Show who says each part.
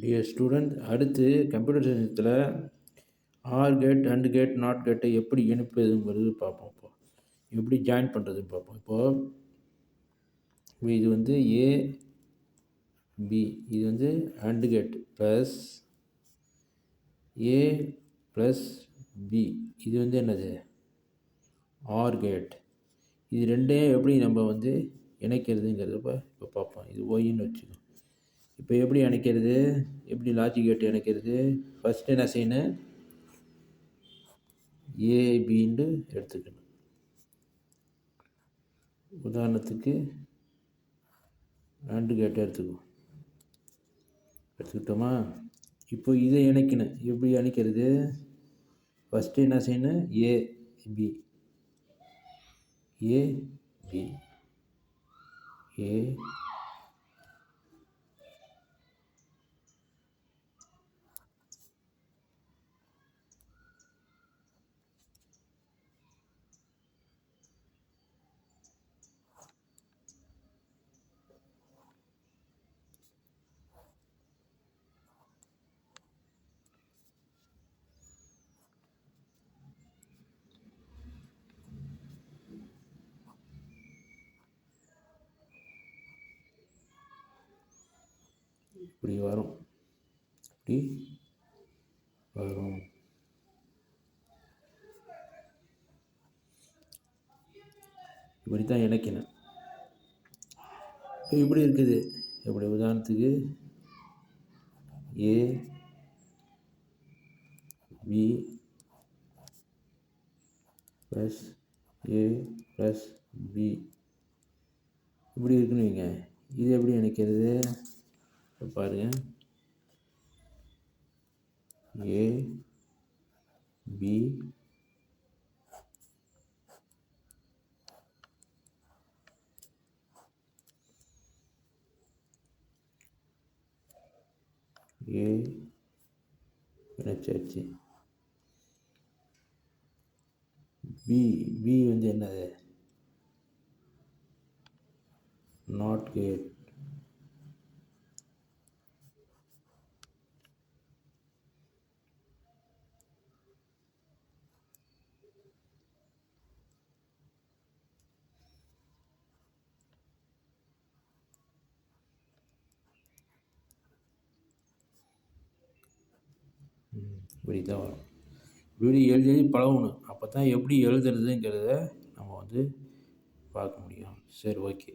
Speaker 1: Dear student, அடுத்து computer சயின்ஸில் or gate, and gate, not கேட்டை எப்படி இணைப்பதுங்கிறது பார்ப்போம். எப்படி ஜாயின் பண்ணுறதுன்னு பார்ப்போம். இப்போது இது வந்து ஏ பி, இது வந்து and gate plus A plus B, இது வந்து என்னது ஆர் கேட். இது ரெண்டையும் எப்படி நம்ம வந்து இணைக்கிறதுங்கிறத இப்போ பார்ப்போம். இது ஒய்ன்னு வச்சுக்கோங்க. இப்போ எப்படி இணைக்கிறது, எப்படி லாஜிக் கேட் இணைக்கிறது? ஃபஸ்ட்டு என்ன செய்யணும், ஏபின்னு எடுத்துக்கணும். உதாரணத்துக்கு அண்டு கேட்டை எடுத்துக்கிட்டோமா? இப்போ இதை இணைக்கணும். எப்படி இணைக்கிறது? ஃபஸ்ட்டு என்ன செய்யணும், ஏபி ஏபி ஏ இப்படி வரும், இப்படி வரும். இப்படி தான் இணைக்கணும். இப்போ இப்படி இருக்குது. எப்படி உதாரணத்துக்கு ஏ B plus A plus B இப்படி இருக்குன்னு வைங்க. இது எப்படி இணைக்கிறது பாருங்கள். ஏ பி ஏ இணைச்சாச்சு. பி பி வந்து என்னது, நாட் கேட். இப்படி தான் வரும். இப்படி எழுதி பழகணும். அப்போ தான் எப்படி எழுதுறதுங்கிறத நம்ம வந்து பார்க்க முடியும். சரி, ஓகே.